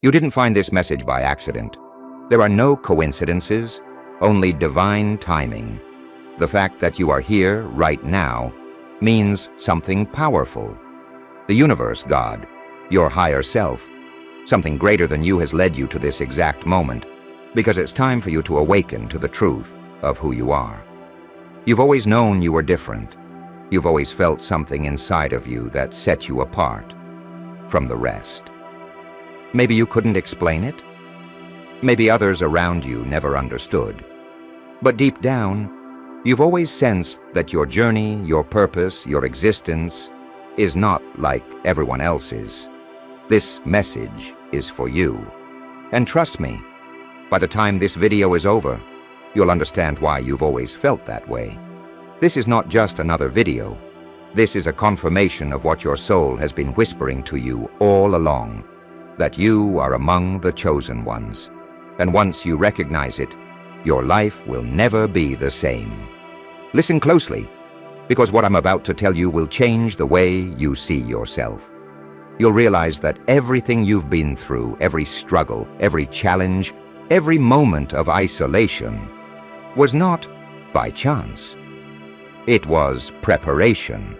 You didn't find this message by accident. There are no coincidences, only divine timing. The fact that you are here right now means something powerful. The universe, God, your higher self, something greater than you has led you to this exact moment, because it's time for you to awaken to the truth of who you are. You've always known you were different. You've always felt something inside of you that set you apart from the rest. Maybe you couldn't explain it. Maybe others around you never understood. But deep down, you've always sensed that your journey, your purpose, your existence is not like everyone else's. This message is for you. And trust me, by the time this video is over, you'll understand why you've always felt that way. This is not just another video. This is a confirmation of what your soul has been whispering to you all along, that you are among the chosen ones. And once you recognize it, your life will never be the same. Listen closely, because what I'm about to tell you will change the way you see yourself. You'll realize that everything you've been through, every struggle, every challenge, every moment of isolation, was not by chance. It was preparation.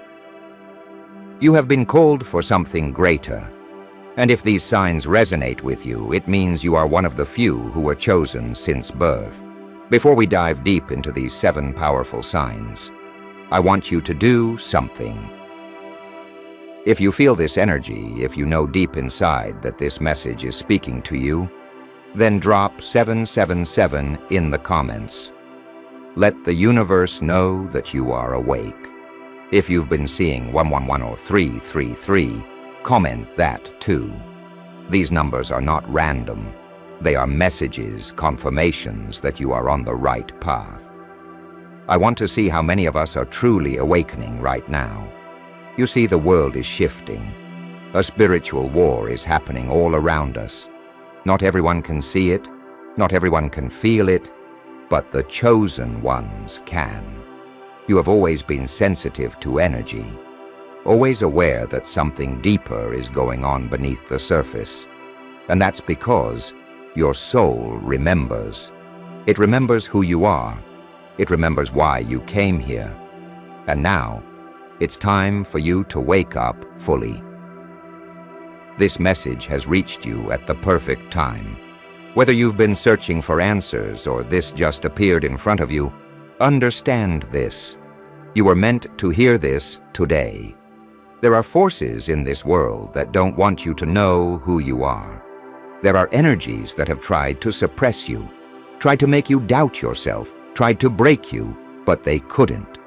You have been called for something greater. And if these signs resonate with you, it means you are one of the few who were chosen since birth. Before we dive deep into these 7 powerful signs, I want you to do something. If you feel this energy, if you know deep inside that this message is speaking to you, then drop 777 in the comments. Let the universe know that you are awake. If you've been seeing 111 or 333, comment that too. These numbers are not random. They are messages, confirmations that you are on the right path. I want to see how many of us are truly awakening right now. You see, the world is shifting. A spiritual war is happening all around us. Not everyone can see it, not everyone can feel it, but the chosen ones can. You have always been sensitive to energy, always aware that something deeper is going on beneath the surface. And that's because your soul remembers. It remembers who you are. It remembers why you came here. And now, it's time for you to wake up fully. This message has reached you at the perfect time. Whether you've been searching for answers or this just appeared in front of you, understand this. You were meant to hear this today. There are forces in this world that don't want you to know who you are. There are energies that have tried to suppress you, tried to make you doubt yourself, tried to break you, but they couldn't.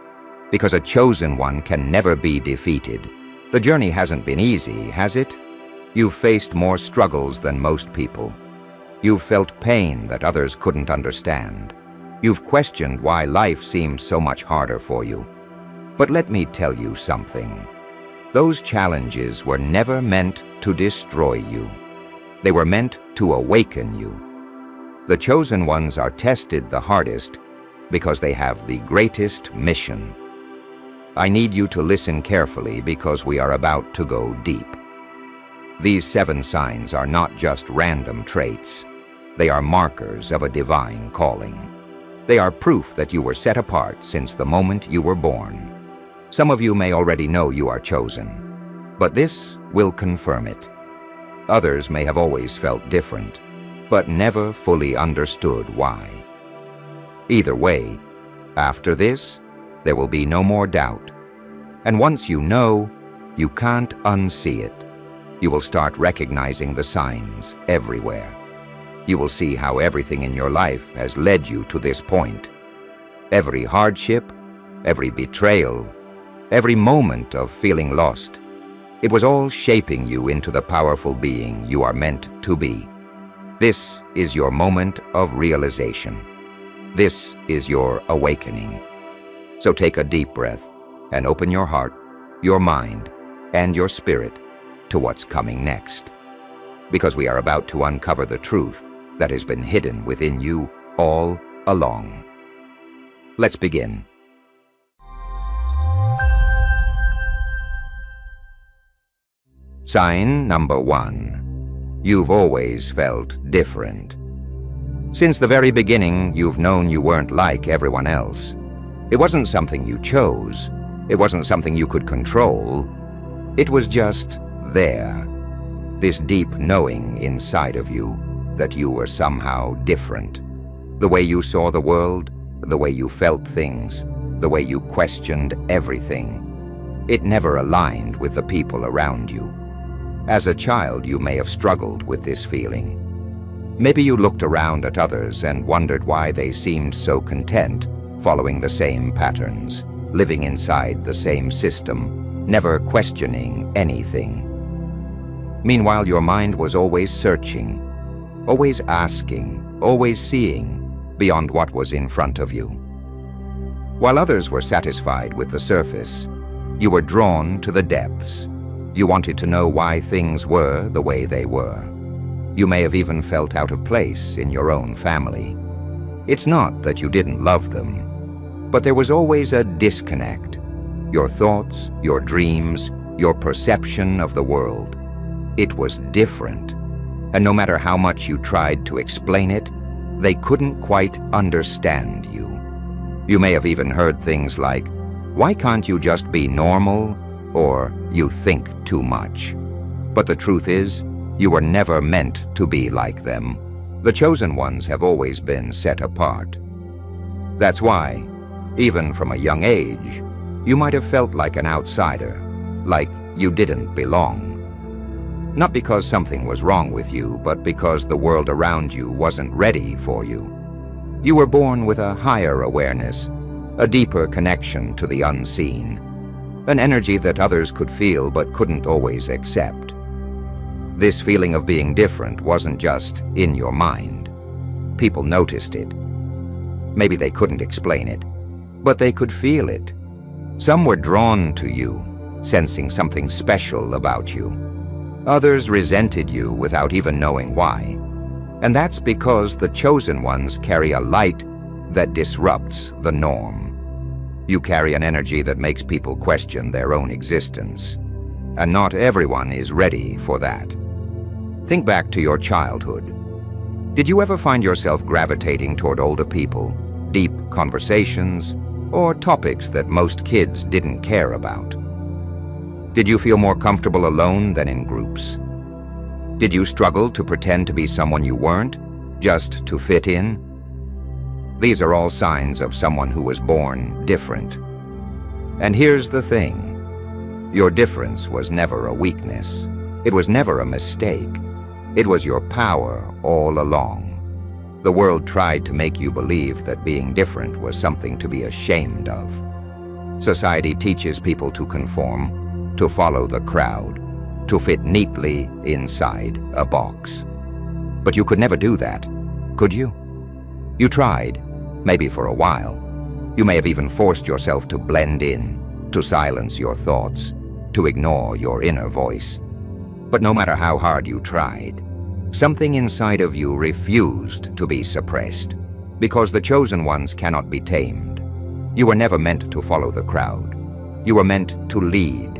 Because a chosen one can never be defeated. The journey hasn't been easy, has it? You've faced more struggles than most people. You've felt pain that others couldn't understand. You've questioned why life seemed so much harder for you. But let me tell you something. Those challenges were never meant to destroy you. They were meant to awaken you. The chosen ones are tested the hardest because they have the greatest mission. I need you to listen carefully because we are about to go deep. These 7 signs are not just random traits. They are markers of a divine calling. They are proof that you were set apart since the moment you were born. Some of you may already know you are chosen, but this will confirm it. Others may have always felt different, but never fully understood why. Either way, after this, there will be no more doubt. And once you know, you can't unsee it. You will start recognizing the signs everywhere. You will see how everything in your life has led you to this point. Every hardship, every betrayal, every moment of feeling lost, it was all shaping you into the powerful being you are meant to be. This is your moment of realization. This is your awakening. So take a deep breath and open your heart, your mind, and your spirit to what's coming next. Because we are about to uncover the truth that has been hidden within you all along. Let's begin. Sign number 1. You've always felt different. Since the very beginning, you've known you weren't like everyone else. It wasn't something you chose. It wasn't something you could control. It was just there. This deep knowing inside of you that you were somehow different. The way you saw the world, the way you felt things, the way you questioned everything. It never aligned with the people around you. As a child, you may have struggled with this feeling. Maybe you looked around at others and wondered why they seemed so content, following the same patterns, living inside the same system, never questioning anything. Meanwhile, your mind was always searching, always asking, always seeing beyond what was in front of you. While others were satisfied with the surface, you were drawn to the depths. You wanted to know why things were the way they were. You may have even felt out of place in your own family. It's not that you didn't love them, but there was always a disconnect. Your thoughts, your dreams, your perception of the world. It was different. And no matter how much you tried to explain it, they couldn't quite understand you. You may have even heard things like, "Why can't you just be normal?" or "You think too much." But the truth is, you were never meant to be like them. The chosen ones have always been set apart. That's why, even from a young age, you might have felt like an outsider, like you didn't belong. Not because something was wrong with you, but because the world around you wasn't ready for you. You were born with a higher awareness, a deeper connection to the unseen, an energy that others could feel but couldn't always accept. This feeling of being different wasn't just in your mind. People noticed it. Maybe they couldn't explain it, but they could feel it. Some were drawn to you, sensing something special about you. Others resented you without even knowing why. And that's because the chosen ones carry a light that disrupts the norm. You carry an energy that makes people question their own existence. And not everyone is ready for that. Think back to your childhood. Did you ever find yourself gravitating toward older people, deep conversations, or topics that most kids didn't care about? Did you feel more comfortable alone than in groups? Did you struggle to pretend to be someone you weren't, just to fit in? These are all signs of someone who was born different. And here's the thing. Your difference was never a weakness. It was never a mistake. It was your power all along. The world tried to make you believe that being different was something to be ashamed of. Society teaches people to conform, to follow the crowd, to fit neatly inside a box. But you could never do that, could you? You tried, maybe for a while. You may have even forced yourself to blend in, to silence your thoughts, to ignore your inner voice. But no matter how hard you tried, something inside of you refused to be suppressed, because the chosen ones cannot be tamed. You were never meant to follow the crowd. You were meant to lead.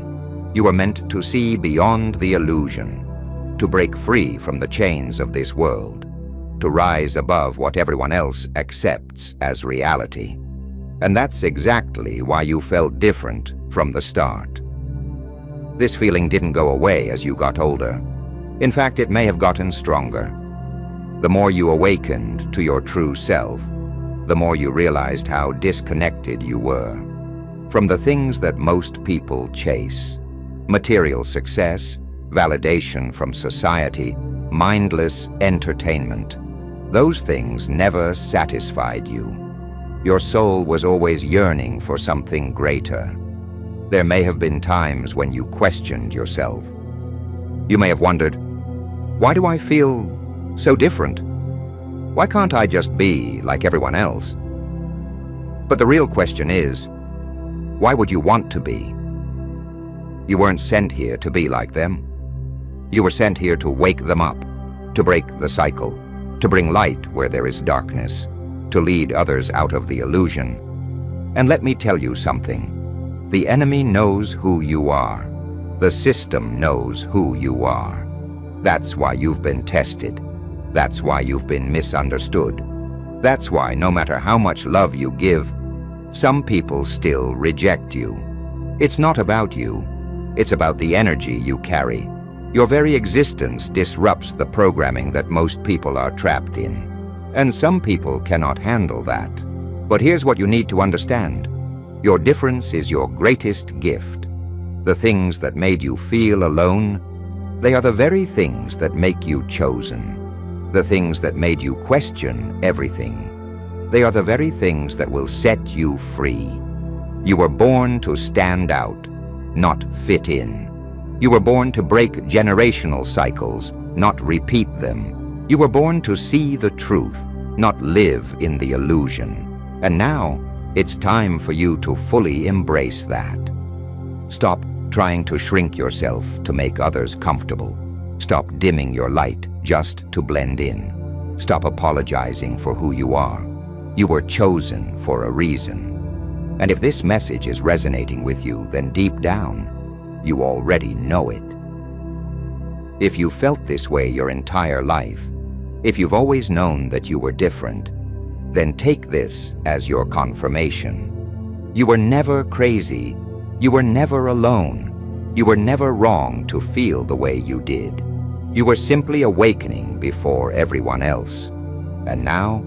You were meant to see beyond the illusion, to break free from the chains of this world, to rise above what everyone else accepts as reality. And that's exactly why you felt different from the start. This feeling didn't go away as you got older. In fact, it may have gotten stronger. The more you awakened to your true self, the more you realized how disconnected you were from the things that most people chase. Material success, validation from society, mindless entertainment. Those things never satisfied you. Your soul was always yearning for something greater. There may have been times when you questioned yourself. You may have wondered, why do I feel so different? Why can't I just be like everyone else? But the real question is, why would you want to be? You weren't sent here to be like them. You were sent here to wake them up, to break the cycle, to bring light where there is darkness, to lead others out of the illusion. And let me tell you something. The enemy knows who you are. The system knows who you are. That's why you've been tested. That's why you've been misunderstood. That's why no matter how much love you give, some people still reject you. It's not about you. It's about the energy you carry. Your very existence disrupts the programming that most people are trapped in. And some people cannot handle that. But here's what you need to understand. Your difference is your greatest gift. The things that made you feel alone, they are the very things that make you chosen. The things that made you question everything, they are the very things that will set you free. You were born to stand out, not fit in. You were born to break generational cycles, not repeat them. You were born to see the truth, not live in the illusion. And now, it's time for you to fully embrace that. Stop trying to shrink yourself to make others comfortable. Stop dimming your light just to blend in. Stop apologizing for who you are. You were chosen for a reason. And if this message is resonating with you, then deep down, you already know it. If you felt this way your entire life, if you've always known that you were different, then take this as your confirmation. You were never crazy. You were never alone. You were never wrong to feel the way you did. You were simply awakening before everyone else. And now,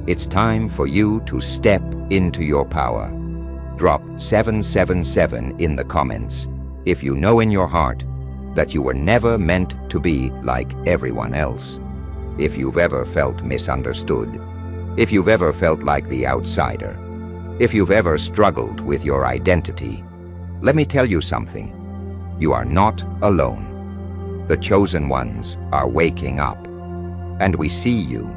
it's time for you to step into your power. Drop 777 in the comments if you know in your heart that you were never meant to be like everyone else. If you've ever felt misunderstood, if you've ever felt like the outsider, if you've ever struggled with your identity, let me tell you something. You are not alone. The chosen ones are waking up, and we see you.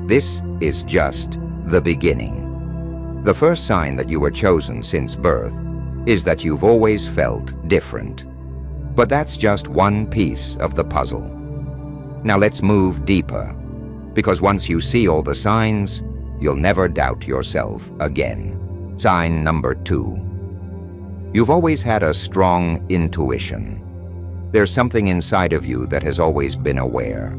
This is just the beginning. The first sign that you were chosen since birth is that you've always felt different. But that's just one piece of the puzzle. Now let's move deeper, because once you see all the signs, you'll never doubt yourself again. Sign number 2. You've always had a strong intuition. There's something inside of you that has always been aware,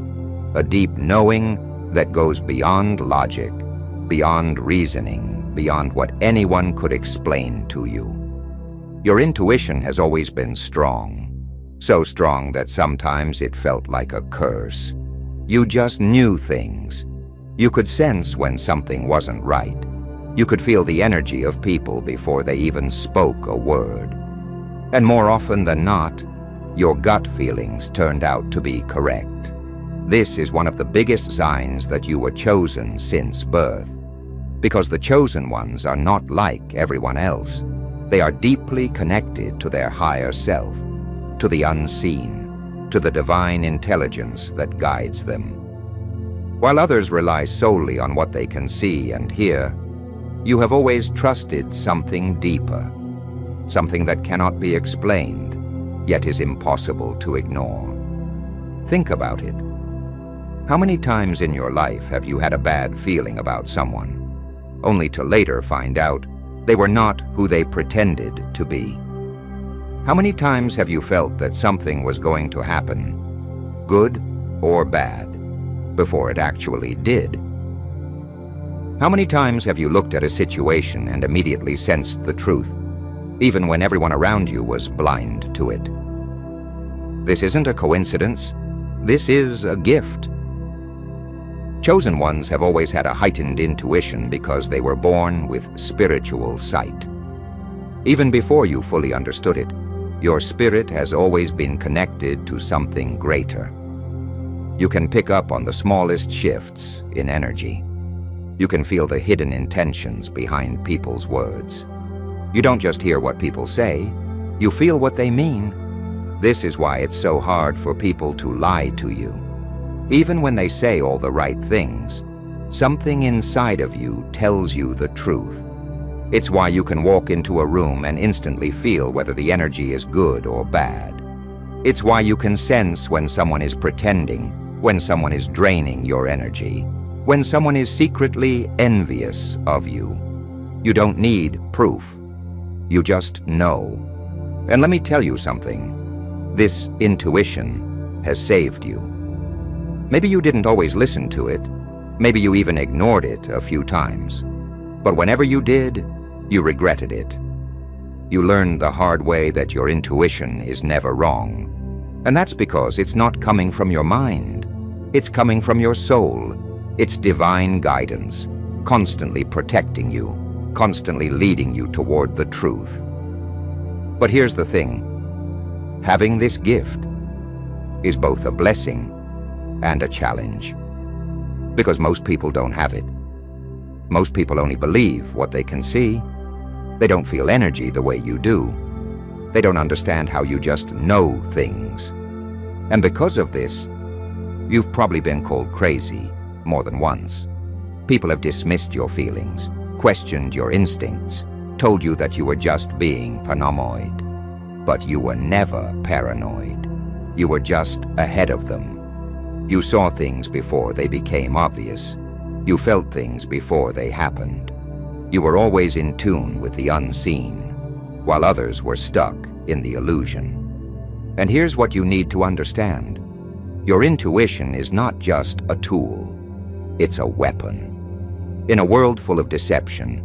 a deep knowing that goes beyond logic, beyond reasoning, beyond what anyone could explain to you. Your intuition has always been strong, so strong that sometimes it felt like a curse. You just knew things. You could sense when something wasn't right. You could feel the energy of people before they even spoke a word. And more often than not, your gut feelings turned out to be correct. This is one of the biggest signs that you were chosen since birth. Because the chosen ones are not like everyone else. They are deeply connected to their higher self, to the unseen, to the divine intelligence that guides them. While others rely solely on what they can see and hear, you have always trusted something deeper, something that cannot be explained, yet is impossible to ignore. Think about it. How many times in your life have you had a bad feeling about someone, only to later find out they were not who they pretended to be? How many times have you felt that something was going to happen, good or bad, before it actually did? How many times have you looked at a situation and immediately sensed the truth, even when everyone around you was blind to it? This isn't a coincidence. This is a gift. Chosen ones have always had a heightened intuition because they were born with spiritual sight. Even before you fully understood it, your spirit has always been connected to something greater. You can pick up on the smallest shifts in energy. You can feel the hidden intentions behind people's words. You don't just hear what people say, you feel what they mean. This is why it's so hard for people to lie to you. Even when they say all the right things, something inside of you tells you the truth. It's why you can walk into a room and instantly feel whether the energy is good or bad. It's why you can sense when someone is pretending, when someone is draining your energy, when someone is secretly envious of you. You don't need proof. You just know. And let me tell you something. This intuition, has saved you. Maybe you didn't always listen to it. Maybe you even ignored it a few times. But whenever you did, you regretted it. You learned the hard way that your intuition is never wrong. And that's because it's not coming from your mind. It's coming from your soul. It's divine guidance, constantly protecting you, constantly leading you toward the truth. But here's the thing. Having this gift is both a blessing and a challenge. Because most people don't have it. Most people only believe what they can see. They don't feel energy the way you do. They don't understand how you just know things. And because of this, you've probably been called crazy more than once. People have dismissed your feelings, questioned your instincts, told you that you were just being paranoid. But you were never paranoid. You were just ahead of them. You saw things before they became obvious. You felt things before they happened. You were always in tune with the unseen, while others were stuck in the illusion. And here's what you need to understand. Your intuition is not just a tool. It's a weapon. In a world full of deception,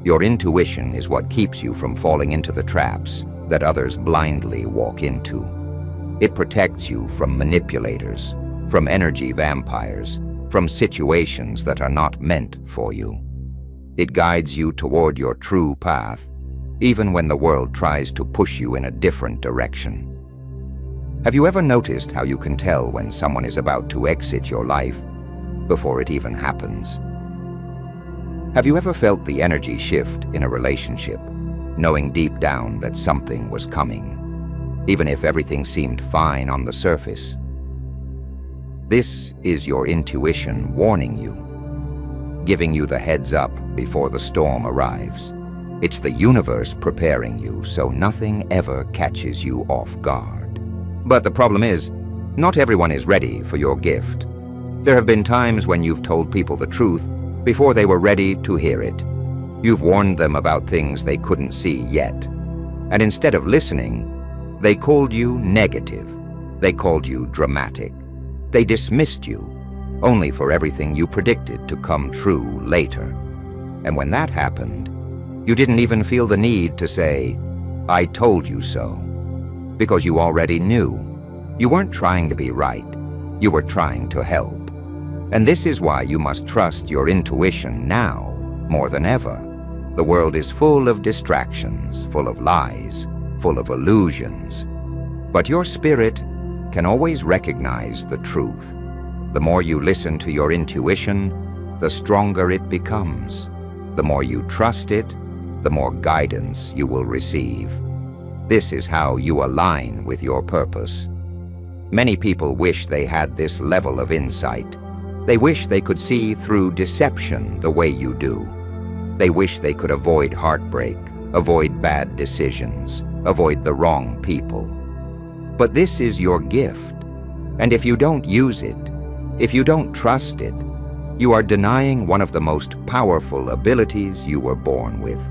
your intuition is what keeps you from falling into the traps that others blindly walk into. It protects you from manipulators, from energy vampires, from situations that are not meant for you. It guides you toward your true path, even when the world tries to push you in a different direction. Have you ever noticed how you can tell when someone is about to exit your life before it even happens? Have you ever felt the energy shift in a relationship, knowing deep down that something was coming, even if everything seemed fine on the surface? This is your intuition warning you, giving you the heads up before the storm arrives. It's the universe preparing you so nothing ever catches you off guard. But the problem is, not everyone is ready for your gift. There have been times when you've told people the truth before they were ready to hear it. You've warned them about things they couldn't see yet. And instead of listening, they called you negative. They called you dramatic. They dismissed you, only for everything you predicted to come true later. And when that happened, you didn't even feel the need to say, "I told you so," because you already knew. You weren't trying to be right. You were trying to help. And this is why you must trust your intuition now more than ever. The world is full of distractions, full of lies, full of illusions. But your spirit can always recognize the truth. The more you listen to your intuition, the stronger it becomes. The more you trust it, the more guidance you will receive. This is how you align with your purpose. Many people wish they had this level of insight. They wish they could see through deception the way you do. They wish they could avoid heartbreak, avoid bad decisions, avoid the wrong people. But this is your gift, and if you don't use it, if you don't trust it, you are denying one of the most powerful abilities you were born with.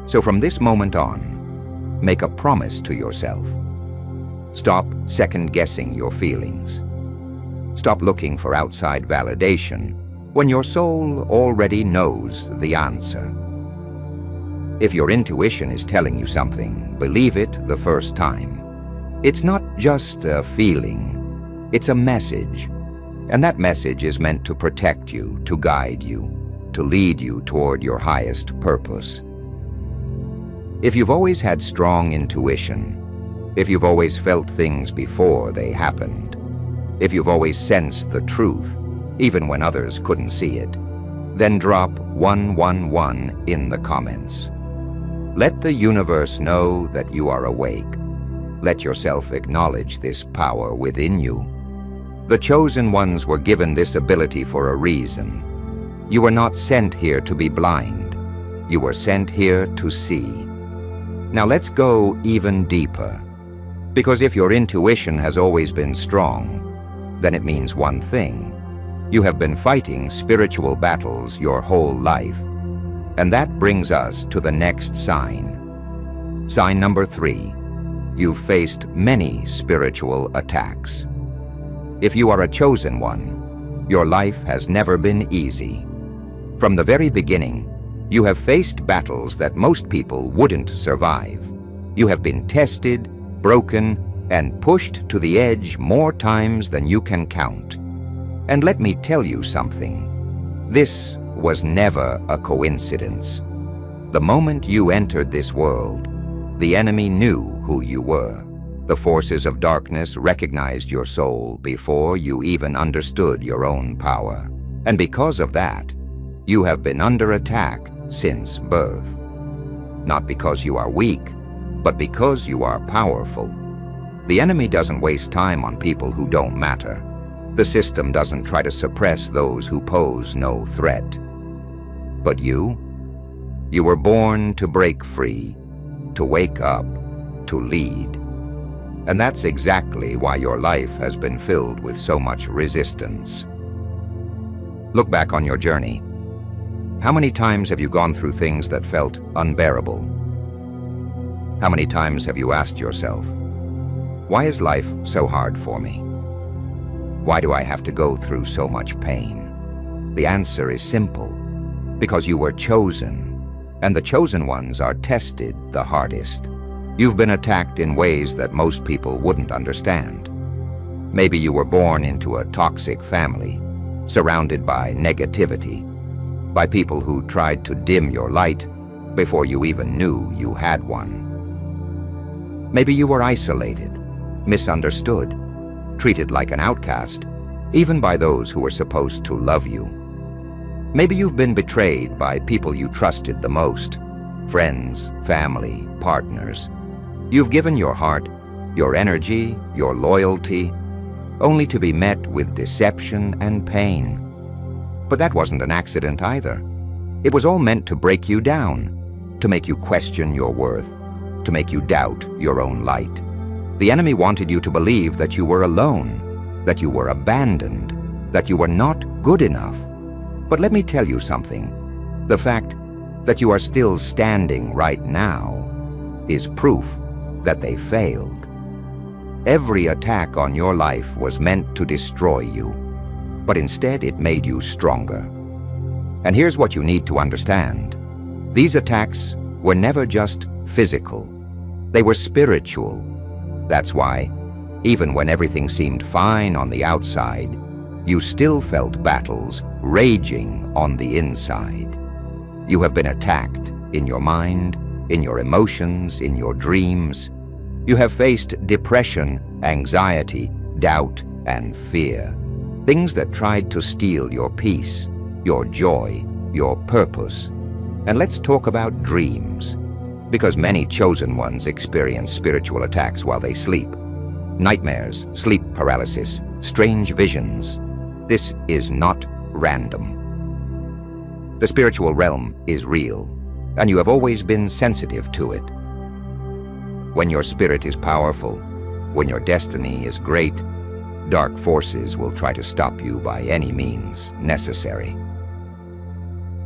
So from this moment on, make a promise to yourself. Stop second-guessing your feelings. Stop looking for outside validation when your soul already knows the answer. If your intuition is telling you something, believe it the first time. It's not just a feeling, it's a message. And that message is meant to protect you, to guide you, to lead you toward your highest purpose. If you've always had strong intuition, if you've always felt things before they happened, if you've always sensed the truth, even when others couldn't see it, then drop 111 in the comments. Let the universe know that you are awake. Let yourself acknowledge this power within you. The chosen ones were given this ability for a reason. You were not sent here to be blind. You were sent here to see. Now let's go even deeper. Because if your intuition has always been strong, then it means one thing. You have been fighting spiritual battles your whole life. And that brings us to the next sign. Sign number 3. You've faced many spiritual attacks. If you are a chosen one, your life has never been easy. From the very beginning, you have faced battles that most people wouldn't survive. You have been tested, broken, and pushed to the edge more times than you can count. And let me tell you something. This was never a coincidence. The moment you entered this world, the enemy knew who you were. The forces of darkness recognized your soul before you even understood your own power. And because of that, you have been under attack since birth. Not because you are weak, but because you are powerful. The enemy doesn't waste time on people who don't matter. The system doesn't try to suppress those who pose no threat. But you were born to break free, to wake up, to lead. And that's exactly why your life has been filled with so much resistance. Look back on your journey. How many times have you gone through things that felt unbearable? How many times have you asked yourself, why is life so hard for me? Why do I have to go through so much pain? The answer is simple. Because you were chosen, and the chosen ones are tested the hardest. You've been attacked in ways that most people wouldn't understand. Maybe you were born into a toxic family, surrounded by negativity, by people who tried to dim your light before you even knew you had one. Maybe you were isolated, misunderstood, treated like an outcast, even by those who were supposed to love you. Maybe you've been betrayed by people you trusted the most, friends, family, partners. You've given your heart, your energy, your loyalty, only to be met with deception and pain. But that wasn't an accident either. It was all meant to break you down, to make you question your worth, to make you doubt your own light. The enemy wanted you to believe that you were alone, that you were abandoned, that you were not good enough. But let me tell you something. The fact that you are still standing right now is proof that they failed. Every attack on your life was meant to destroy you, but instead it made you stronger. And here's what you need to understand. These attacks were never just physical. They were spiritual. That's why, even when everything seemed fine on the outside, you still felt battles raging on the inside. You have been attacked in your mind, in your emotions, in your dreams. You have faced depression, anxiety, doubt, and fear. Things that tried to steal your peace, your joy, your purpose. And let's talk about dreams, because many chosen ones experience spiritual attacks while they sleep. Nightmares, sleep paralysis, strange visions. This is not random. The spiritual realm is real, and you have always been sensitive to it. When your spirit is powerful, when your destiny is great, dark forces will try to stop you by any means necessary.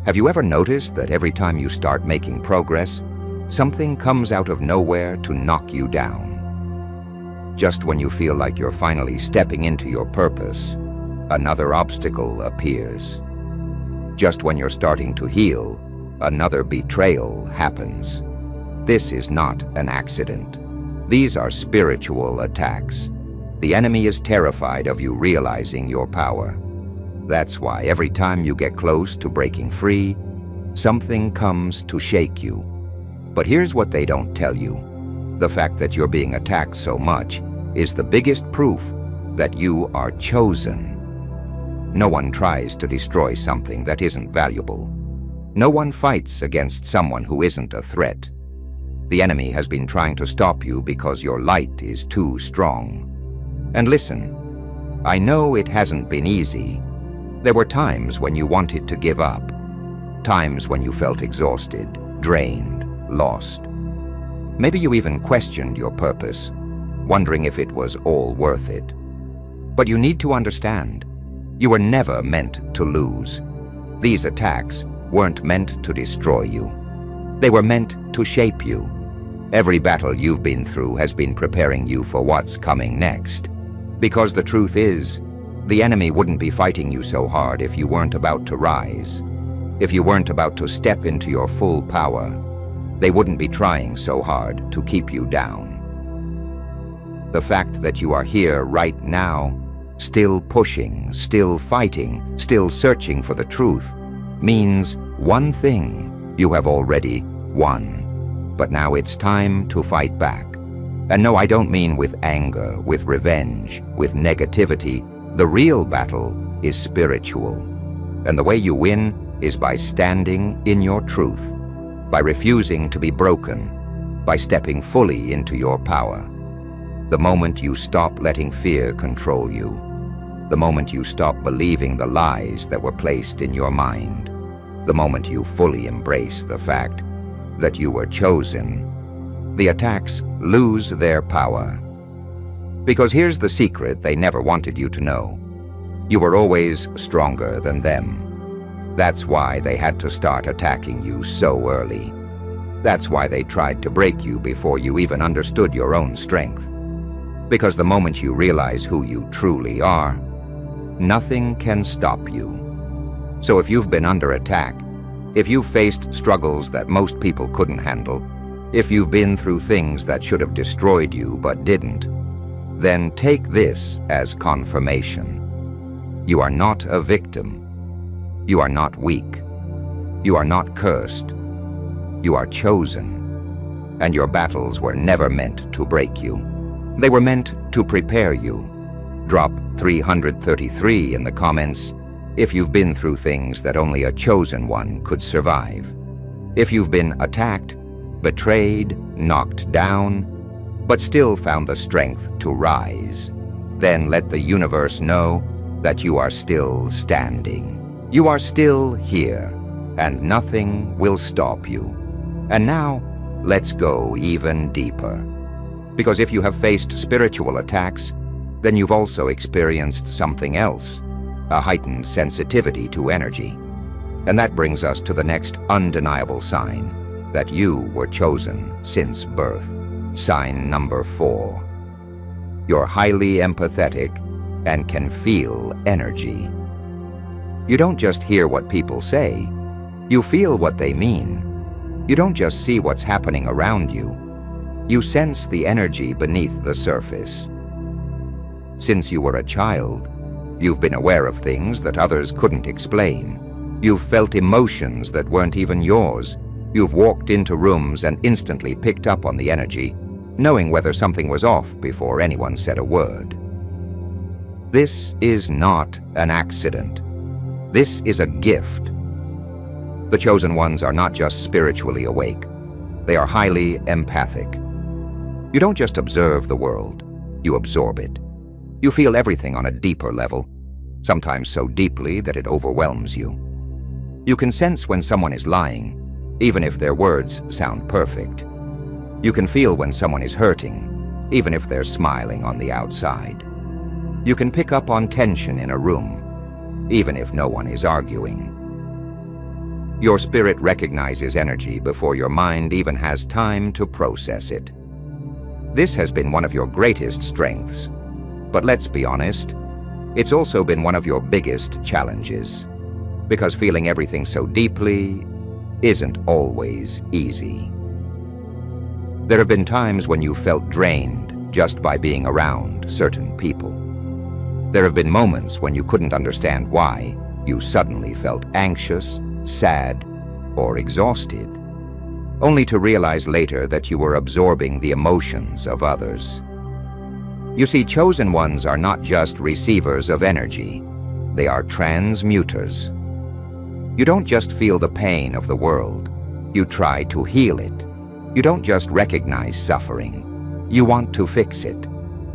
Have you ever noticed that every time you start making progress, something comes out of nowhere to knock you down? Just when you feel like you're finally stepping into your purpose, another obstacle appears. Just when you're starting to heal, another betrayal happens. This is not an accident. These are spiritual attacks. The enemy is terrified of you realizing your power. That's why every time you get close to breaking free, something comes to shake you. But here's what they don't tell you. The fact that you're being attacked so much is the biggest proof that you are chosen. No one tries to destroy something that isn't valuable. No one fights against someone who isn't a threat. The enemy has been trying to stop you because your light is too strong. And listen, I know it hasn't been easy. There were times when you wanted to give up. Times when you felt exhausted, drained, lost. Maybe you even questioned your purpose, wondering if it was all worth it. But you need to understand, you were never meant to lose. These attacks weren't meant to destroy you. They were meant to shape you. Every battle you've been through has been preparing you for what's coming next. Because the truth is, The enemy wouldn't be fighting you so hard if you weren't about to rise, if you weren't about to step into your full power. They wouldn't be trying so hard to keep you down. The fact that you are here right now, still pushing, still fighting, still searching for the truth, means one thing: you have already won. But now it's time to fight back. And no, I don't mean with anger, with revenge, with negativity. The real battle is spiritual. And the way you win is by standing in your truth, by refusing to be broken, by stepping fully into your power. The moment you stop letting fear control you, the moment you stop believing the lies that were placed in your mind, the moment you fully embrace the fact that you were chosen, the attacks lose their power. Because here's the secret they never wanted you to know: you were always stronger than them. That's why they had to start attacking you so early. That's why they tried to break you before you even understood your own strength. Because the moment you realize who you truly are, nothing can stop you. So if you've been under attack, if you've faced struggles that most people couldn't handle, if you've been through things that should have destroyed you but didn't, then take this as confirmation. You are not a victim. You are not weak. You are not cursed. You are chosen. And your battles were never meant to break you. They were meant to prepare you. Drop 333 in the comments if you've been through things that only a chosen one could survive. If you've been attacked, betrayed, knocked down, but still found the strength to rise, then let the universe know that you are still standing. You are still here, and nothing will stop you. And now, let's go even deeper. Because if you have faced spiritual attacks, then you've also experienced something else, a heightened sensitivity to energy. And that brings us to the next undeniable sign that you were chosen since birth. Sign number 4. You're highly empathetic and can feel energy. You don't just hear what people say, you feel what they mean. You don't just see what's happening around you, you sense the energy beneath the surface. Since you were a child, you've been aware of things that others couldn't explain. You've felt emotions that weren't even yours. You've walked into rooms and instantly picked up on the energy, knowing whether something was off before anyone said a word. This is not an accident. This is a gift. The chosen ones are not just spiritually awake. They are highly empathic. You don't just observe the world, you absorb it. You feel everything on a deeper level, sometimes so deeply that it overwhelms you. You can sense when someone is lying, even if their words sound perfect. You can feel when someone is hurting, even if they're smiling on the outside. You can pick up on tension in a room, even if no one is arguing. Your spirit recognizes energy before your mind even has time to process it. This has been one of your greatest strengths, but let's be honest, it's also been one of your biggest challenges, because feeling everything so deeply isn't always easy. There have been times when you felt drained just by being around certain people. There have been moments when you couldn't understand why you suddenly felt anxious, sad, or exhausted, only to realize later that you were absorbing the emotions of others. You see, chosen ones are not just receivers of energy, they are transmuters. You don't just feel the pain of the world, you try to heal it. You don't just recognize suffering, you want to fix it.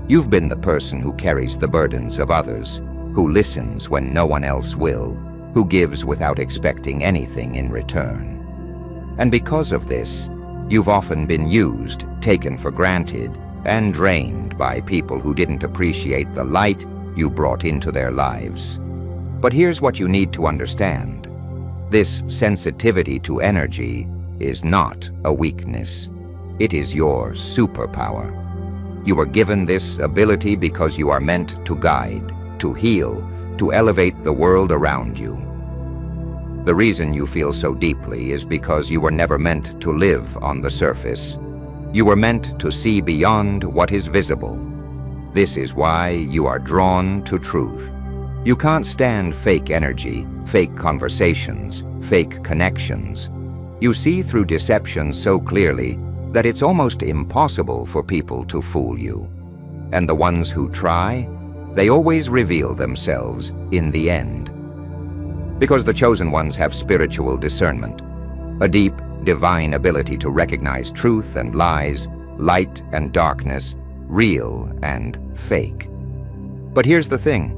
You've been the person who carries the burdens of others, who listens when no one else will, who gives without expecting anything in return. And because of this, you've often been used, taken for granted, and drained by people who didn't appreciate the light you brought into their lives. But here's what you need to understand. This sensitivity to energy is not a weakness. It is your superpower. You were given this ability because you are meant to guide, to heal, to elevate the world around you. The reason you feel so deeply is because you were never meant to live on the surface. You were meant to see beyond what is visible. This is why you are drawn to truth. You can't stand fake energy, fake conversations, fake connections. You see through deception so clearly that it's almost impossible for people to fool you. And the ones who try, they always reveal themselves in the end. Because the chosen ones have spiritual discernment, a deep, divine ability to recognize truth and lies, light and darkness, real and fake. But here's the thing.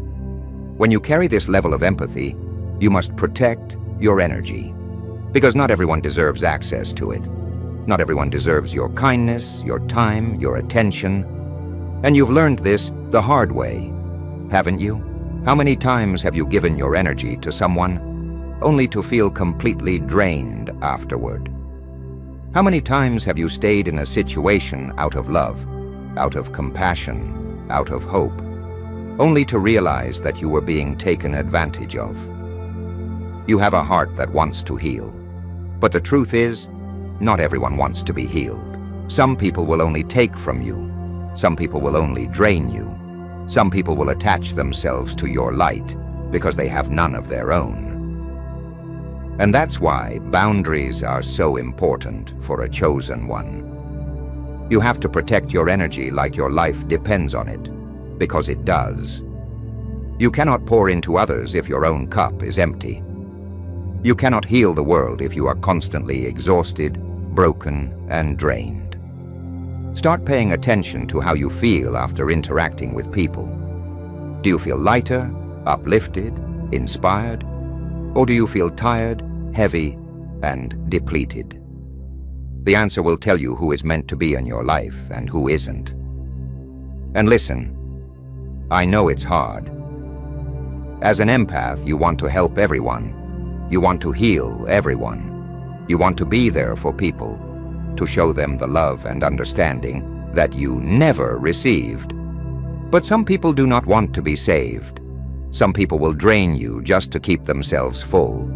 When you carry this level of empathy, you must protect your energy. Because not everyone deserves access to it. Not everyone deserves your kindness, your time, your attention. And you've learned this the hard way, haven't you? How many times have you given your energy to someone only to feel completely drained afterward? How many times have you stayed in a situation out of love, out of compassion, out of hope, only to realize that you were being taken advantage of? You have a heart that wants to heal. But the truth is, not everyone wants to be healed. Some people will only take from you. Some people will only drain you. Some people will attach themselves to your light because they have none of their own. And that's why boundaries are so important for a chosen one. You have to protect your energy like your life depends on it, because it does. You cannot pour into others if your own cup is empty. You cannot heal the world if you are constantly exhausted, broken, and drained. Start paying attention to how you feel after interacting with people. Do you feel lighter, uplifted, inspired? Or do you feel tired, heavy, and depleted? The answer will tell you who is meant to be in your life and who isn't. And listen, I know it's hard. As an empath, you want to help everyone. You want to heal everyone. You want to be there for people, to show them the love and understanding that you never received. But some people do not want to be saved. Some people will drain you just to keep themselves full.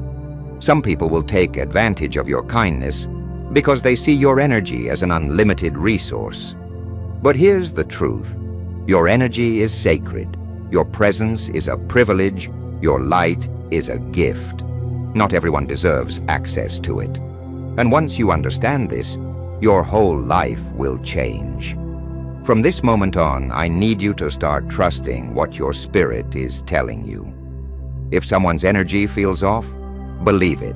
Some people will take advantage of your kindness because they see your energy as an unlimited resource. But here's the truth. Your energy is sacred. Your presence is a privilege. Your light is a gift. Not everyone deserves access to it. And once you understand this, your whole life will change. From this moment on, I need you to start trusting what your spirit is telling you. If someone's energy feels off, believe it.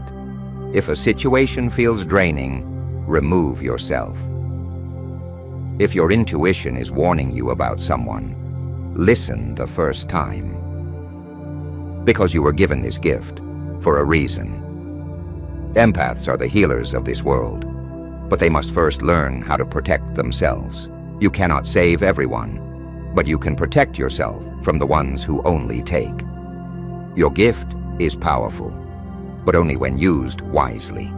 If a situation feels draining, remove yourself. If your intuition is warning you about someone, listen the first time. Because you were given this gift for a reason. Empaths are the healers of this world, but they must first learn how to protect themselves. You cannot save everyone, but you can protect yourself from the ones who only take. Your gift is powerful, but only when used wisely.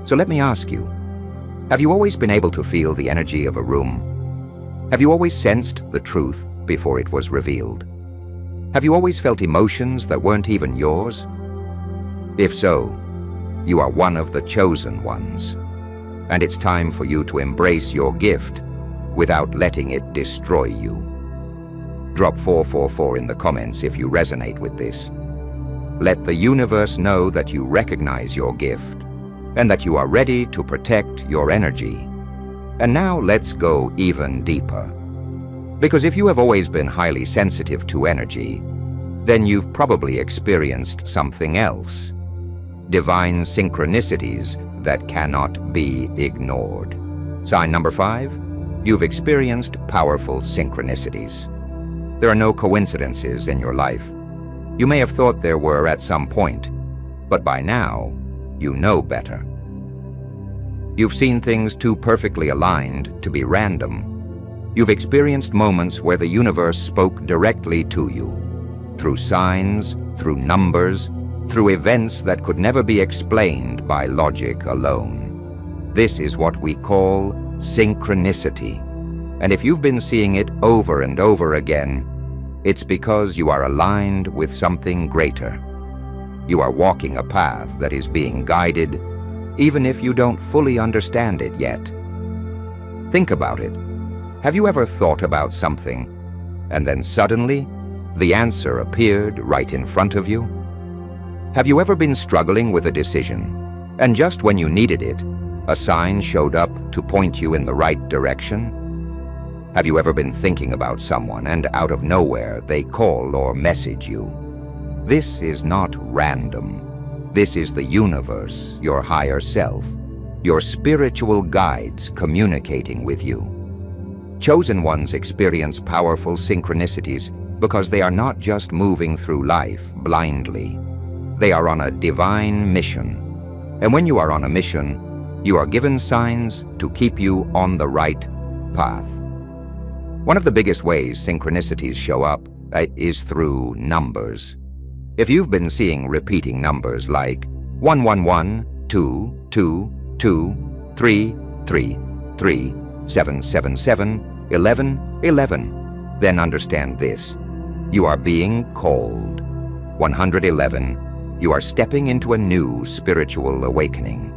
So let me ask you, have you always been able to feel the energy of a room? Have you always sensed the truth before it was revealed? Have you always felt emotions that weren't even yours? If so, you are one of the chosen ones, and it's time for you to embrace your gift without letting it destroy you. Drop 444 in the comments if you resonate with this. Let the universe know that you recognize your gift and that you are ready to protect your energy. And now let's go even deeper. Because if you have always been highly sensitive to energy, then you've probably experienced something else. Divine synchronicities that cannot be ignored. Sign number 5, you've experienced powerful synchronicities. There are no coincidences in your life. You may have thought there were at some point, but by now, you know better. You've seen things too perfectly aligned to be random. You've experienced moments where the universe spoke directly to you, through signs, through numbers, through events that could never be explained by logic alone. This is what we call synchronicity. And if you've been seeing it over and over again, It's because you are aligned with something greater. You are walking a path that is being guided, even if you don't fully understand it yet. Think about it. Have you ever thought about something, and then suddenly, the answer appeared right in front of you? Have you ever been struggling with a decision, and just when you needed it, a sign showed up to point you in the right direction? Have you ever been thinking about someone, and out of nowhere, they call or message you? This is not random. This is the universe, your higher self, your spiritual guides communicating with you. Chosen ones experience powerful synchronicities because they are not just moving through life blindly. They are on a divine mission. And when you are on a mission, you are given signs to keep you on the right path. One of the biggest ways synchronicities show up is through numbers. If you've been seeing repeating numbers like 111, 2, 2, 2, 3, 3, 3, 7, 7, 7, 11, 11, then understand this. You are being called. 111, you are stepping into a new spiritual awakening.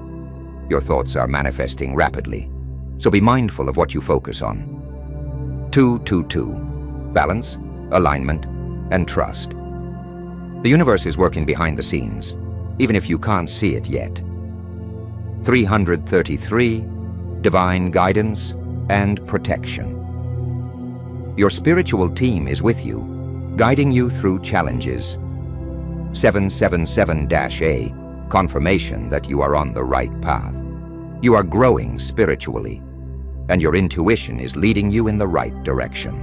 Your thoughts are manifesting rapidly, so be mindful of what you focus on. 222, balance, alignment, and trust. The universe is working behind the scenes, even if you can't see it yet. 333, divine guidance and protection. Your spiritual team is with you, guiding you through challenges. 777-A, confirmation that you are on the right path. You are growing spiritually, and your intuition is leading you in the right direction.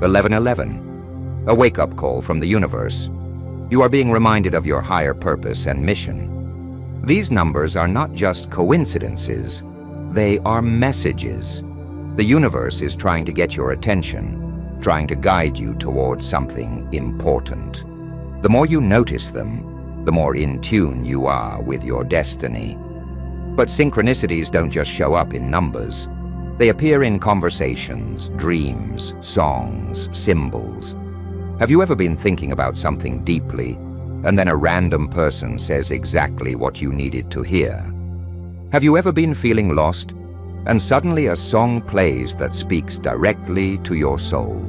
1111, a wake-up call from the universe. You are being reminded of your higher purpose and mission. These numbers are not just coincidences, they are messages. The universe is trying to get your attention, trying to guide you towards something important. The more you notice them, the more in tune you are with your destiny. But synchronicities don't just show up in numbers. They appear in conversations, dreams, songs, symbols. Have you ever been thinking about something deeply, and then a random person says exactly what you needed to hear? Have you ever been feeling lost, and suddenly a song plays that speaks directly to your soul?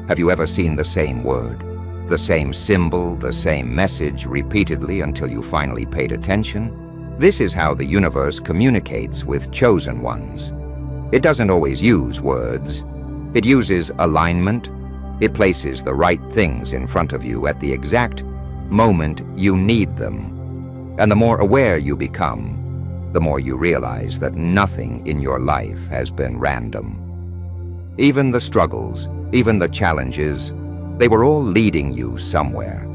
Have you ever seen the same word, the same symbol, the same message repeatedly until you finally paid attention? This is how the universe communicates with chosen ones. It doesn't always use words. It uses alignment. It places the right things in front of you at the exact moment you need them. And the more aware you become, the more you realize that nothing in your life has been random. Even the struggles, even the challenges, they were all leading you somewhere.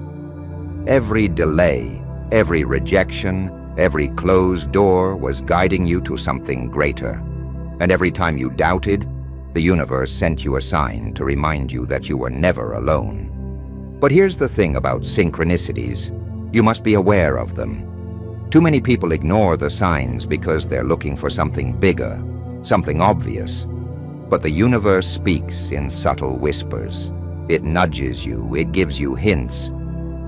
Every delay, every rejection, every closed door was guiding you to something greater. And every time you doubted, the universe sent you a sign to remind you that you were never alone. But here's the thing about synchronicities. You must be aware of them. Too many people ignore the signs because they're looking for something bigger, something obvious. But the universe speaks in subtle whispers. It nudges you, it gives you hints,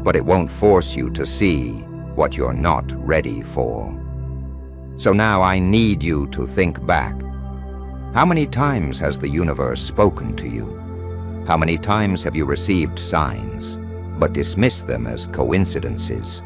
but it won't force you to see what you're not ready for. So now I need you to think back. How many times has the universe spoken to you? How many times have you received signs, but dismissed them as coincidences?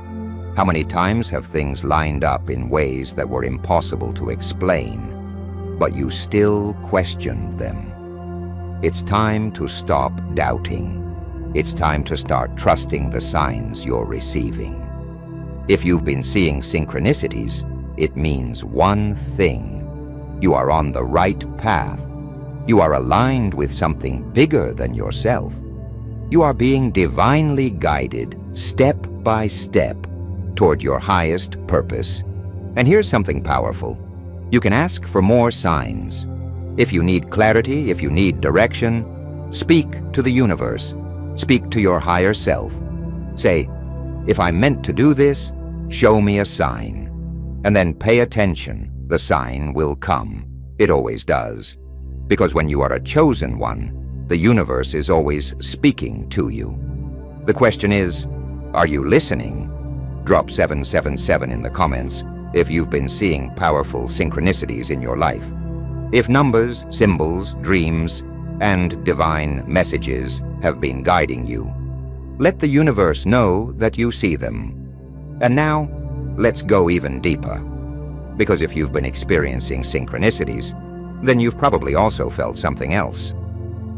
How many times have things lined up in ways that were impossible to explain, but you still questioned them? It's time to stop doubting. It's time to start trusting the signs you're receiving. If you've been seeing synchronicities, it means one thing. You are on the right path. You are aligned with something bigger than yourself. You are being divinely guided, step by step, toward your highest purpose. And here's something powerful. You can ask for more signs. If you need clarity, if you need direction, speak to the universe. Speak to your higher self. Say, if I'm meant to do this, show me a sign. And then pay attention. The sign will come. It always does. Because when you are a chosen one, The universe is always speaking to you. The question is, are you listening? Drop 777 in the comments if you've been seeing powerful synchronicities in your life. If numbers, symbols, dreams, and divine messages have been guiding you, let the universe know that you see them. And now, let's go even deeper. Because if you've been experiencing synchronicities, then you've probably also felt something else.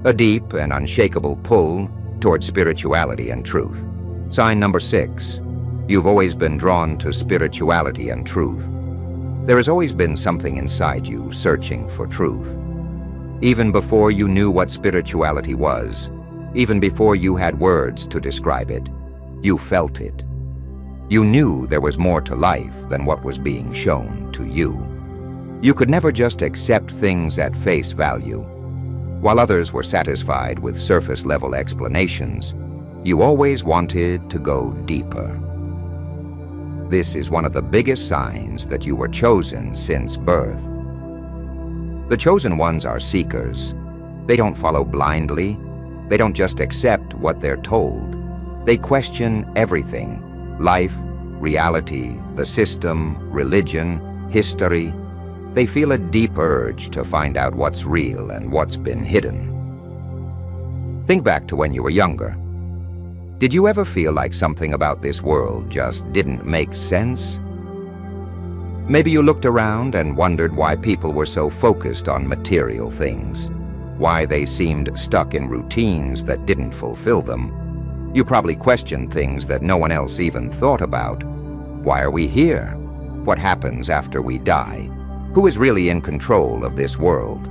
A deep and unshakable pull towards spirituality and truth. Sign number 6. You've always been drawn to spirituality and truth. There has always been something inside you searching for truth. Even before you knew what spirituality was, even before you had words to describe it, you felt it. You knew there was more to life than what was being shown to you. You could never just accept things at face value. While others were satisfied with surface-level explanations, you always wanted to go deeper. This is one of the biggest signs that you were chosen since birth. The chosen ones are seekers. They don't follow blindly. They don't just accept what they're told. They question everything: life, reality, the system, religion, history. They feel a deep urge to find out what's real and what's been hidden. Think back to when you were younger. Did you ever feel like something about this world just didn't make sense? Maybe you looked around and wondered why people were so focused on material things, why they seemed stuck in routines that didn't fulfill them. You probably questioned things that no one else even thought about. Why are we here? What happens after we die? Who is really in control of this world?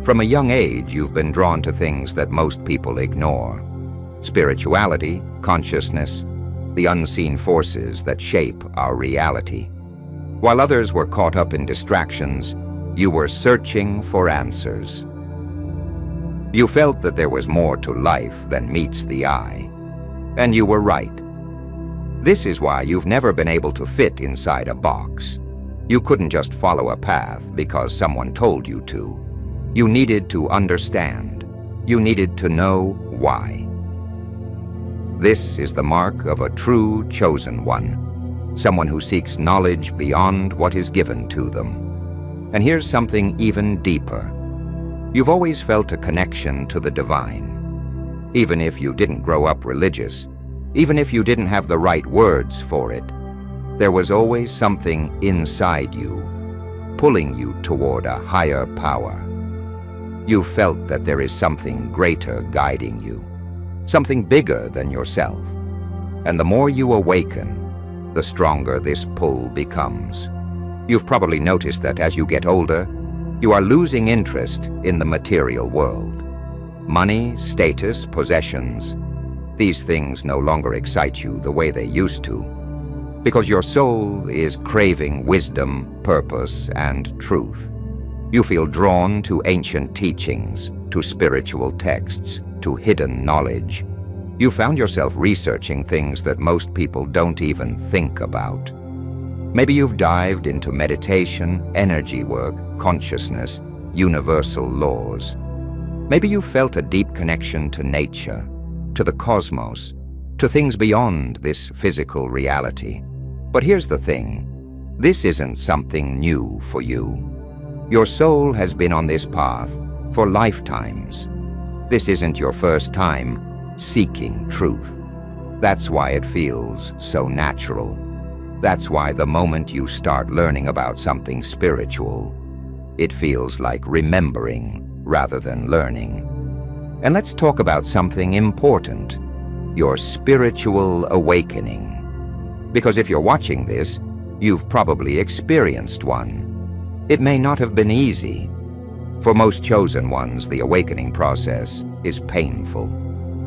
From a young age, you've been drawn to things that most people ignore. Spirituality, consciousness, the unseen forces that shape our reality. While others were caught up in distractions, you were searching for answers. You felt that there was more to life than meets the eye. And you were right. This is why you've never been able to fit inside a box. You couldn't just follow a path because someone told you to. You needed to understand. You needed to know why. This is the mark of a true chosen one, someone who seeks knowledge beyond what is given to them. And here's something even deeper. You've always felt a connection to the divine. Even if you didn't grow up religious, even if you didn't have the right words for it, there was always something inside you, pulling you toward a higher power. You felt that there is something greater guiding you, something bigger than yourself. And the more you awaken, the stronger this pull becomes. You've probably noticed that as you get older, you are losing interest in the material world. Money, status, possessions, these things no longer excite you the way they used to, because your soul is craving wisdom, purpose, and truth. You feel drawn to ancient teachings, to spiritual texts, to hidden knowledge. You found yourself researching things that most people don't even think about. Maybe you've dived into meditation, energy work, consciousness, universal laws. Maybe you felt a deep connection to nature, to the cosmos, to things beyond this physical reality. But here's the thing, this isn't something new for you. Your soul has been on this path for lifetimes. This isn't your first time seeking truth. That's why it feels so natural. That's why the moment you start learning about something spiritual, it feels like remembering rather than learning. And let's talk about something important, your spiritual awakening. Because if you're watching this, you've probably experienced one. It may not have been easy. For most chosen ones, the awakening process is painful.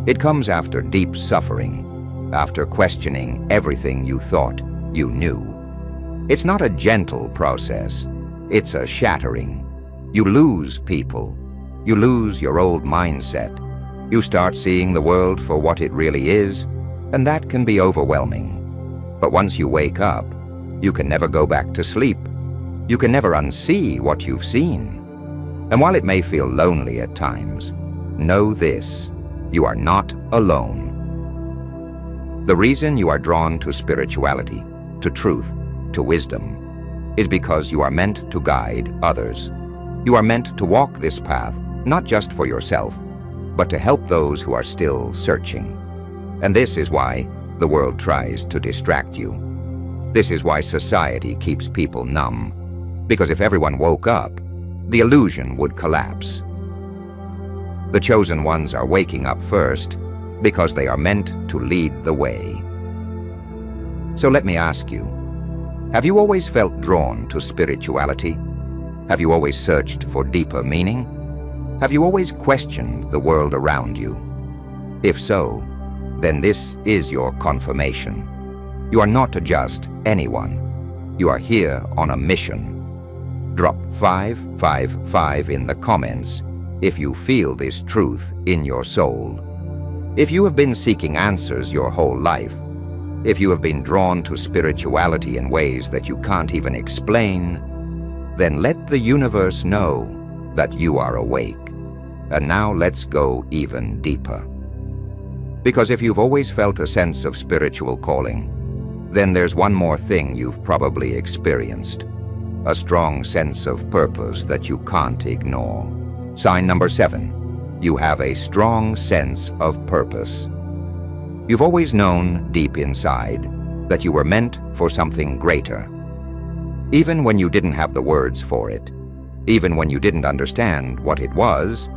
It comes after deep suffering, after questioning everything you thought you knew. It's not a gentle process, it's a shattering. You lose people, you lose your old mindset. You start seeing the world for what it really is, and that can be overwhelming. But once you wake up, you can never go back to sleep. You can never unsee what you've seen. And while it may feel lonely at times, know this: you are not alone. The reason you are drawn to spirituality, to truth, to wisdom, is because you are meant to guide others. You are meant to walk this path, not just for yourself, but to help those who are still searching. And this is why the world tries to distract you. This is why society keeps people numb. Because if everyone woke up, the illusion would collapse. The chosen ones are waking up first because they are meant to lead the way. So let me ask you, have you always felt drawn to spirituality? Have you always searched for deeper meaning? Have you always questioned the world around you? If so, then this is your confirmation. You are not just anyone. You are here on a mission. Drop 555 in the comments if you feel this truth in your soul. If you have been seeking answers your whole life, if you have been drawn to spirituality in ways that you can't even explain, then let the universe know that you are awake. And now let's go even deeper. Because if you've always felt a sense of spiritual calling, then there's one more thing you've probably experienced: a strong sense of purpose that you can't ignore. Sign number 7. You have a strong sense of purpose. You've always known deep inside that you were meant for something greater. Even when you didn't have the words for it, even when you didn't understand what it was,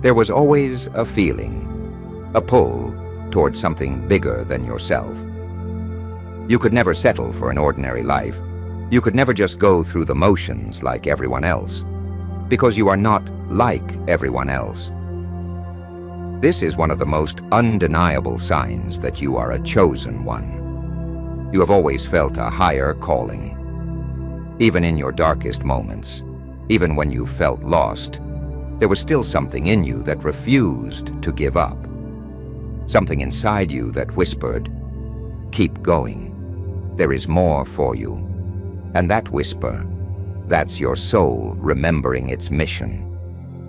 there was always a feeling, a pull toward something bigger than yourself. You could never settle for an ordinary life. You could never just go through the motions like everyone else, because you are not like everyone else. This is one of the most undeniable signs that you are a chosen one. You have always felt a higher calling. Even in your darkest moments, even when you felt lost, there was still something in you that refused to give up. Something inside you that whispered, "Keep going. There is more for you." And that whisper, that's your soul remembering its mission.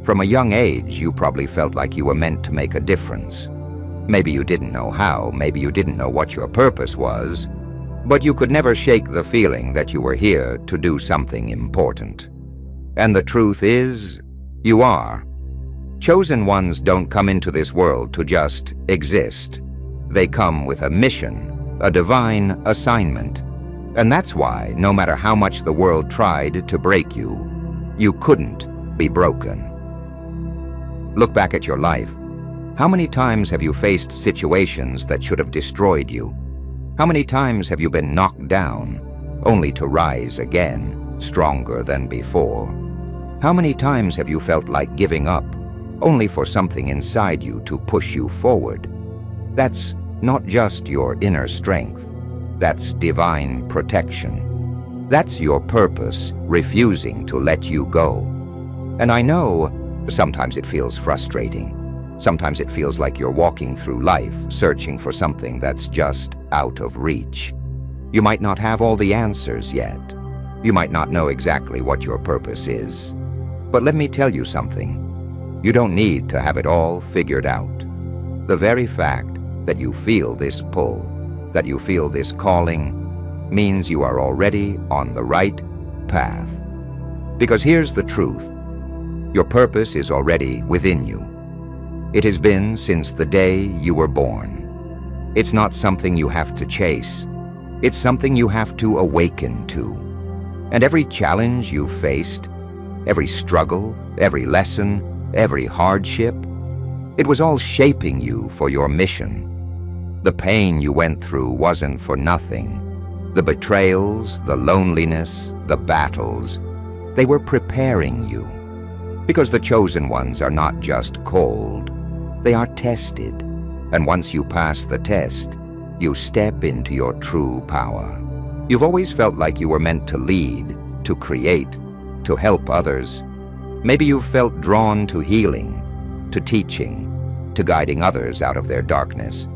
From a young age, you probably felt like you were meant to make a difference. Maybe you didn't know how, maybe you didn't know what your purpose was, but you could never shake the feeling that you were here to do something important. And the truth is, you are. Chosen ones don't come into this world to just exist. They come with a mission, a divine assignment. And that's why, no matter how much the world tried to break you, you couldn't be broken. Look back at your life. How many times have you faced situations that should have destroyed you? How many times have you been knocked down, only to rise again, stronger than before? How many times have you felt like giving up, only for something inside you to push you forward? That's not just your inner strength. That's divine protection. That's your purpose refusing to let you go. And I know sometimes it feels frustrating. Sometimes it feels like you're walking through life searching for something that's just out of reach. You might not have all the answers yet. You might not know exactly what your purpose is. But let me tell you something. You don't need to have it all figured out. The very fact that you feel this pull, that you feel this calling, means you are already on the right path. Because here's the truth. Your purpose is already within you. It has been since the day you were born. It's not something you have to chase. It's something you have to awaken to. And every challenge you've faced, every struggle, every lesson, every hardship, it was all shaping you for your mission. The pain you went through wasn't for nothing. The betrayals, the loneliness, the battles, they were preparing you. Because the chosen ones are not just called, they are tested. And once you pass the test, you step into your true power. You've always felt like you were meant to lead, to create, to help others. Maybe you've felt drawn to healing, to teaching, to guiding others out of their darkness.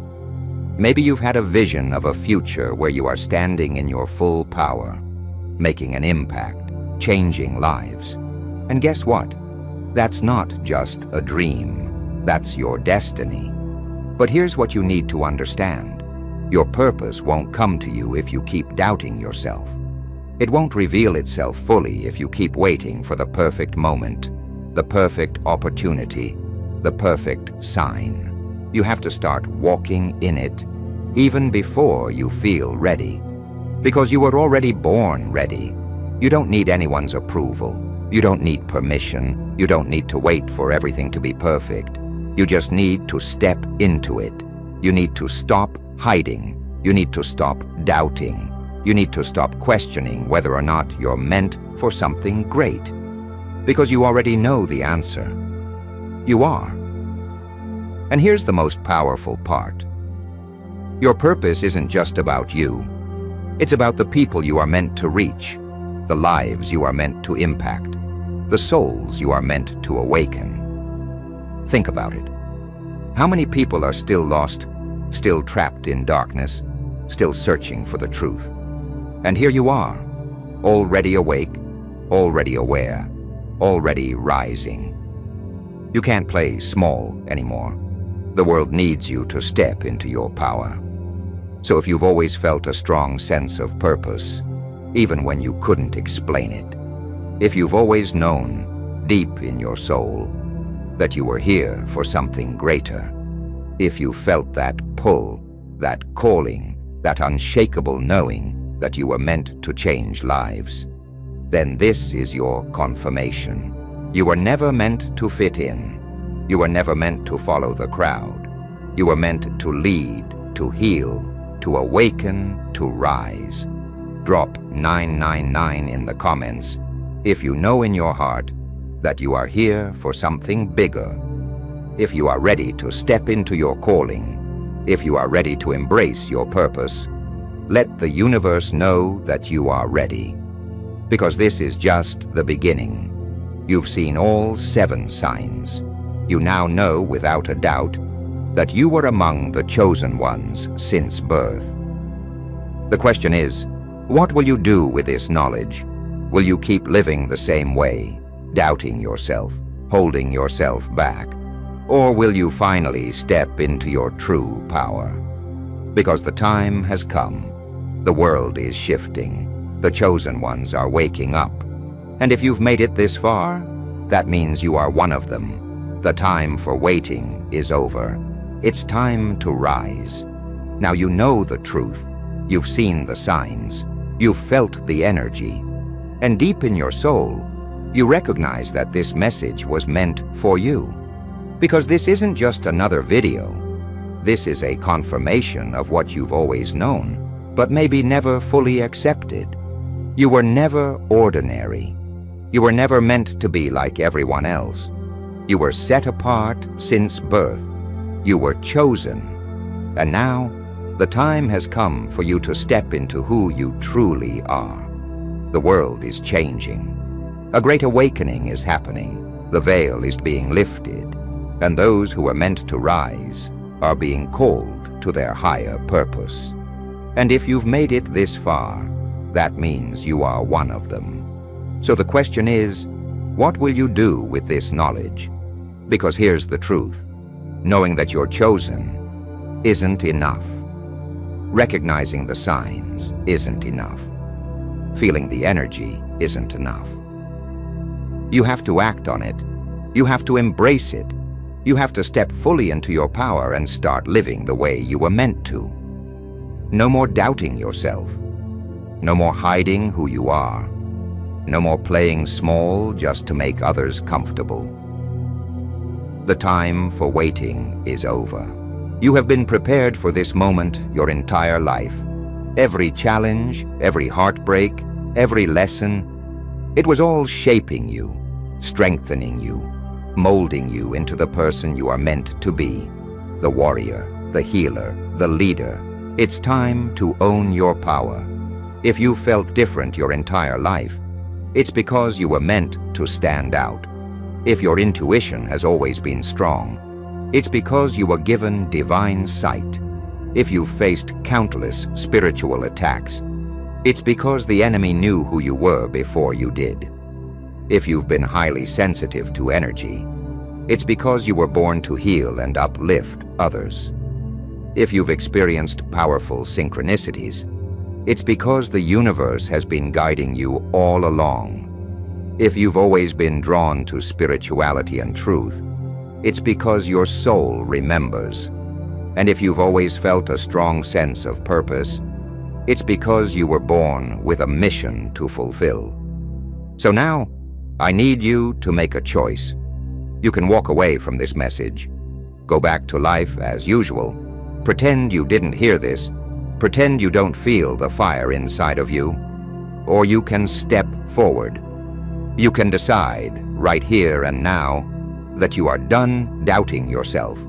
Maybe you've had a vision of a future where you are standing in your full power, making an impact, changing lives. And guess what? That's not just a dream. That's your destiny. But here's what you need to understand. Your purpose won't come to you if you keep doubting yourself. It won't reveal itself fully if you keep waiting for the perfect moment, the perfect opportunity, the perfect sign. You have to start walking in it even before you feel ready. Because you were already born ready. You don't need anyone's approval. You don't need permission. You don't need to wait for everything to be perfect. You just need to step into it. You need to stop hiding. You need to stop doubting. You need to stop questioning whether or not you're meant for something great. Because you already know the answer. You are. And here's the most powerful part. Your purpose isn't just about you. It's about the people you are meant to reach, the lives you are meant to impact, the souls you are meant to awaken. Think about it. How many people are still lost, still trapped in darkness, still searching for the truth? And here you are, already awake, already aware, already rising. You can't play small anymore. The world needs you to step into your power. So if you've always felt a strong sense of purpose, even when you couldn't explain it, if you've always known, deep in your soul, that you were here for something greater, if you felt that pull, that calling, that unshakable knowing that you were meant to change lives, then this is your confirmation. You were never meant to fit in. You were never meant to follow the crowd. You were meant to lead, to heal, to awaken, to rise. Drop 999 in the comments if you know in your heart that you are here for something bigger. If you are ready to step into your calling, if you are ready to embrace your purpose, let the universe know that you are ready. Because this is just the beginning. You've seen all 7 signs. You now know without a doubt that you were among the chosen ones since birth. The question is, what will you do with this knowledge? Will you keep living the same way, doubting yourself, holding yourself back? Or will you finally step into your true power? Because the time has come. The world is shifting. The chosen ones are waking up. And if you've made it this far, that means you are one of them. The time for waiting is over. It's time to rise. Now you know the truth. You've seen the signs. You've felt the energy. And deep in your soul, you recognize that this message was meant for you. Because this isn't just another video. This is a confirmation of what you've always known, but maybe never fully accepted. You were never ordinary. You were never meant to be like everyone else. You were set apart since birth. You were chosen. And now, the time has come for you to step into who you truly are. The world is changing. A great awakening is happening. The veil is being lifted. And those who are meant to rise are being called to their higher purpose. And if you've made it this far, that means you are one of them. So the question is, what will you do with this knowledge? Because here's the truth. Knowing that you're chosen isn't enough. Recognizing the signs isn't enough. Feeling the energy isn't enough. You have to act on it. You have to embrace it. You have to step fully into your power and start living the way you were meant to. No more doubting yourself. No more hiding who you are. No more playing small just to make others comfortable. The time for waiting is over. You have been prepared for this moment your entire life. Every challenge, every heartbreak, every lesson, it was all shaping you, strengthening you, molding you into the person you are meant to be. The warrior, the healer, the leader. It's time to own your power. If you felt different your entire life, it's because you were meant to stand out. If your intuition has always been strong, it's because you were given divine sight. If you faced countless spiritual attacks, it's because the enemy knew who you were before you did. If you've been highly sensitive to energy, it's because you were born to heal and uplift others. If you've experienced powerful synchronicities, it's because the universe has been guiding you all along. If you've always been drawn to spirituality and truth, it's because your soul remembers. And if you've always felt a strong sense of purpose, it's because you were born with a mission to fulfill. So now, I need you to make a choice. You can walk away from this message, go back to life as usual, pretend you didn't hear this, pretend you don't feel the fire inside of you, or you can step forward. You can decide, right here and now, that you are done doubting yourself,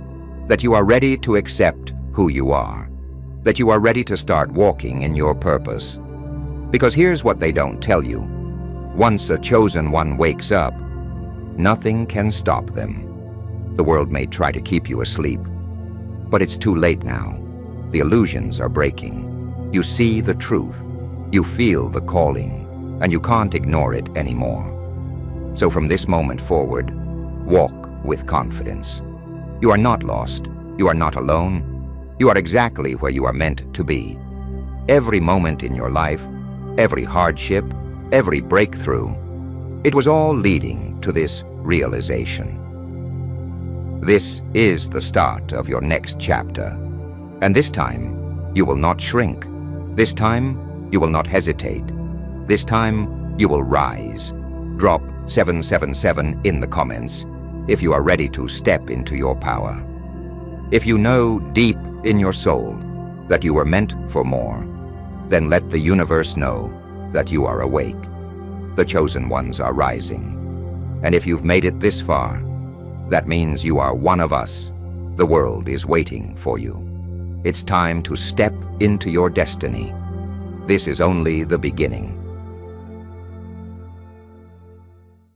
that you are ready to accept who you are, that you are ready to start walking in your purpose. Because here's what they don't tell you. Once a chosen one wakes up, nothing can stop them. The world may try to keep you asleep, but it's too late now. The illusions are breaking. You see the truth, you feel the calling, and you can't ignore it anymore. So from this moment forward, walk with confidence. You are not lost. You are not alone. You are exactly where you are meant to be. Every moment in your life, every hardship, every breakthrough, it was all leading to this realization. This is the start of your next chapter. And this time, you will not shrink. This time, you will not hesitate. This time, you will rise. Drop 777 in the comments if you are ready to step into your power. If you know deep in your soul that you were meant for more, then let the universe know that you are awake. The chosen ones are rising. And if you've made it this far, that means you are one of us. The world is waiting for you. It's time to step into your destiny. This is only the beginning.